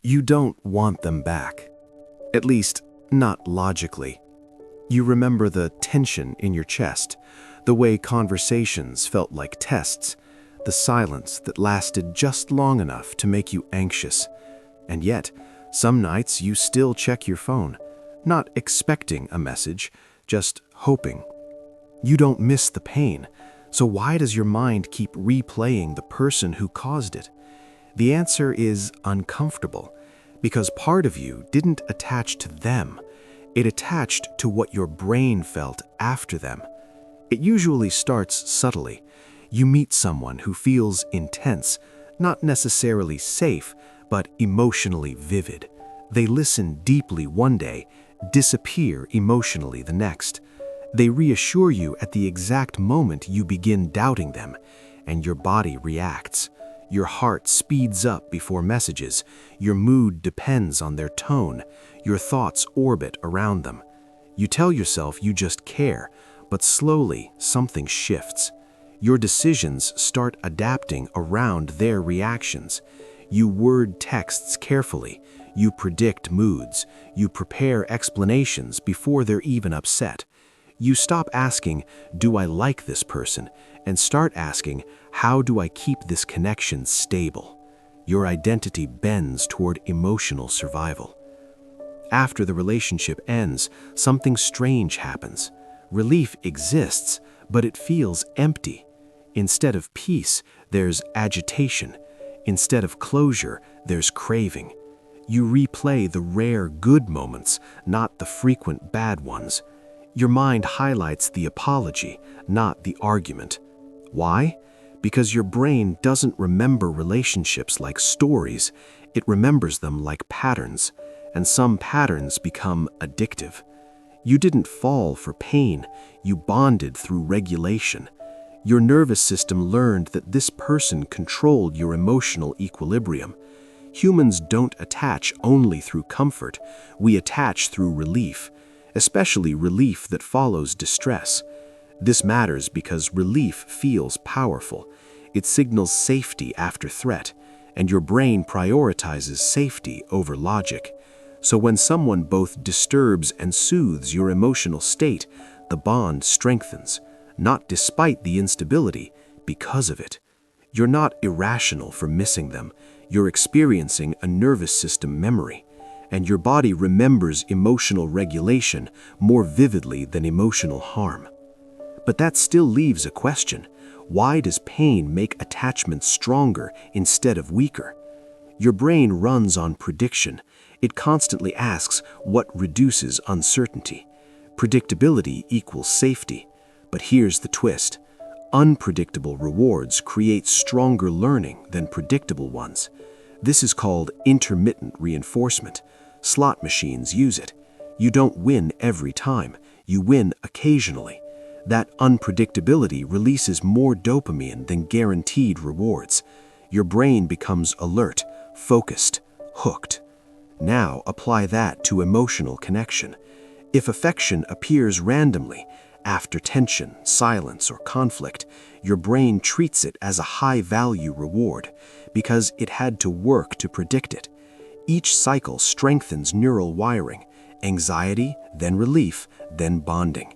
You don't want them back. At least, not logically. You remember the tension in your chest, the way conversations felt like tests, the silence that lasted just long enough to make you anxious. And yet, some nights you still check your phone, not expecting a message, just hoping. You don't miss the pain, so why does your mind keep replaying the person who caused it? The answer is uncomfortable, because part of you didn't attach to them. It attached to what your brain felt after them. It usually starts subtly. You meet someone who feels intense, not necessarily safe, but emotionally vivid. They listen deeply one day, disappear emotionally the next. They reassure you at the exact moment you begin doubting them, and your body reacts. Your heart speeds up before messages. Your mood depends on their tone. Your thoughts orbit around them. You tell yourself you just care, but slowly something shifts. Your decisions start adapting around their reactions. You word texts carefully. You predict moods. You prepare explanations before they're even upset. You stop asking, "Do I like this person?" and start asking, "How do I keep this connection stable?" Your identity bends toward emotional survival. After the relationship ends, something strange happens. Relief exists, but it feels empty. Instead of peace, there's agitation. Instead of closure, there's craving. You replay the rare good moments, not the frequent bad ones. Your mind highlights the apology, not the argument. Why? Because your brain doesn't remember relationships like stories, it remembers them like patterns, and some patterns become addictive. You didn't fall for pain, you bonded through regulation. Your nervous system learned that this person controlled your emotional equilibrium. Humans don't attach only through comfort, we attach through relief, especially relief that follows distress. This matters because relief feels powerful. It signals safety after threat, and your brain prioritizes safety over logic. So when someone both disturbs and soothes your emotional state, the bond strengthens, not despite the instability, because of it. You're not irrational for missing them. You're experiencing a nervous system memory, and your body remembers emotional regulation more vividly than emotional harm. But that still leaves a question. Why does pain make attachment stronger instead of weaker? Your brain runs on prediction. It constantly asks what reduces uncertainty. Predictability equals safety. But here's the twist. Unpredictable rewards create stronger learning than predictable ones. This is called intermittent reinforcement. Slot machines use it. You don't win every time. You win occasionally. That unpredictability releases more dopamine than guaranteed rewards. Your brain becomes alert, focused, hooked. Now apply that to emotional connection. If affection appears randomly, after tension, silence, or conflict, your brain treats it as a high-value reward because it had to work to predict it. Each cycle strengthens neural wiring, anxiety, then relief, then bonding.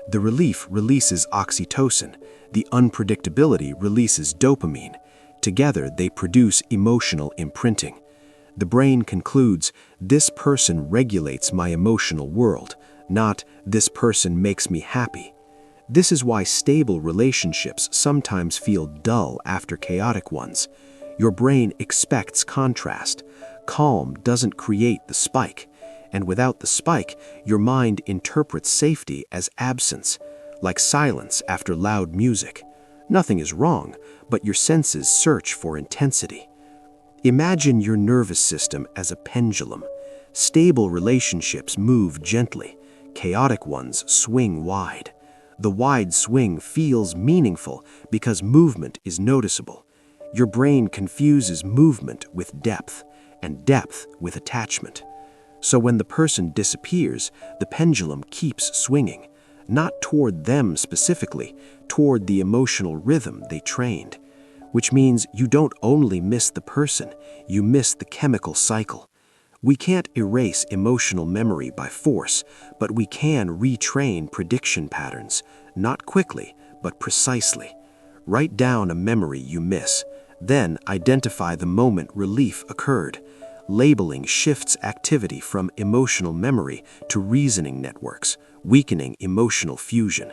The relief releases oxytocin, the unpredictability releases dopamine. Together, they produce emotional imprinting. The brain concludes, this person regulates my emotional world, not this person makes me happy. This is why stable relationships sometimes feel dull after chaotic ones. Your brain expects contrast. Calm doesn't create the spike. And without the spike, your mind interprets safety as absence, like silence after loud music. Nothing is wrong, but your senses search for intensity. Imagine your nervous system as a pendulum. Stable relationships move gently. Chaotic ones swing wide. The wide swing feels meaningful because movement is noticeable. Your brain confuses movement with depth, and depth with attachment. So when the person disappears, the pendulum keeps swinging, not toward them specifically, toward the emotional rhythm they trained. Which means you don't only miss the person, you miss the chemical cycle. We can't erase emotional memory by force, but we can retrain prediction patterns, not quickly, but precisely. Write down a memory you miss, then identify the moment relief occurred. Labeling shifts activity from emotional memory to reasoning networks, weakening emotional fusion.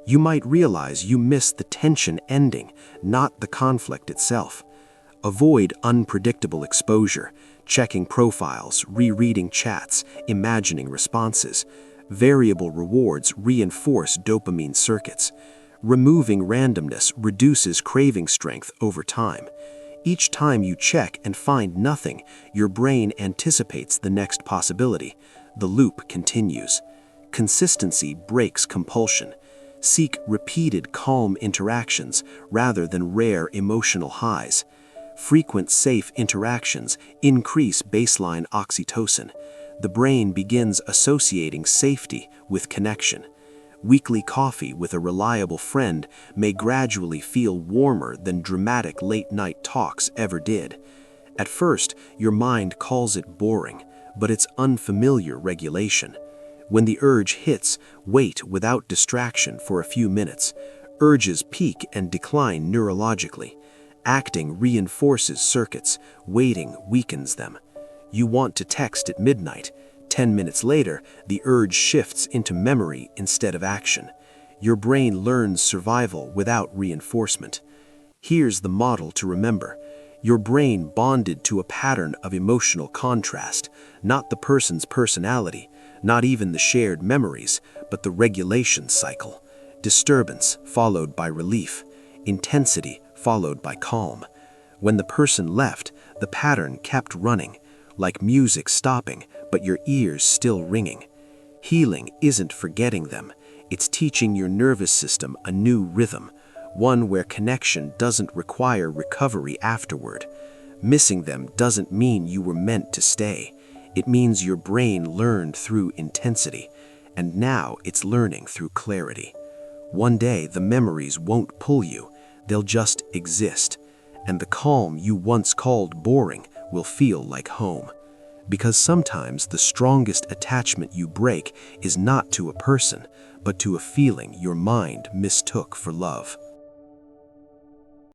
You might realize you missed the tension ending, not the conflict itself. Avoid unpredictable exposure, checking profiles, rereading chats, imagining responses. Variable rewards reinforce dopamine circuits. Removing randomness reduces craving strength over time. Each time you check and find nothing, your brain anticipates the next possibility. The loop continues. Consistency breaks compulsion. Seek repeated calm interactions rather than rare emotional highs. Frequent safe interactions increase baseline oxytocin. The brain begins associating safety with connection. Weekly coffee with a reliable friend may gradually feel warmer than dramatic late-night talks ever did. At first, your mind calls it boring, but it's unfamiliar regulation. When the urge hits, wait without distraction for a few minutes. Urges peak and decline neurologically. Acting reinforces circuits, waiting weakens them. You want to text at midnight. 10 minutes later, the urge shifts into memory instead of action. Your brain learns survival without reinforcement. Here's the model to remember. Your brain bonded to a pattern of emotional contrast, not the person's personality, not even the shared memories, but the regulation cycle. Disturbance followed by relief. Intensity followed by calm. When the person left, the pattern kept running, like music stopping, but your ears still ringing. Healing isn't forgetting them, it's teaching your nervous system a new rhythm, one where connection doesn't require recovery afterward. Missing them doesn't mean you were meant to stay. It means your brain learned through intensity, and now it's learning through clarity. One day the memories won't pull you, they'll just exist, and the calm you once called boring will feel like home. Because sometimes the strongest attachment you break is not to a person, but to a feeling your mind mistook for love.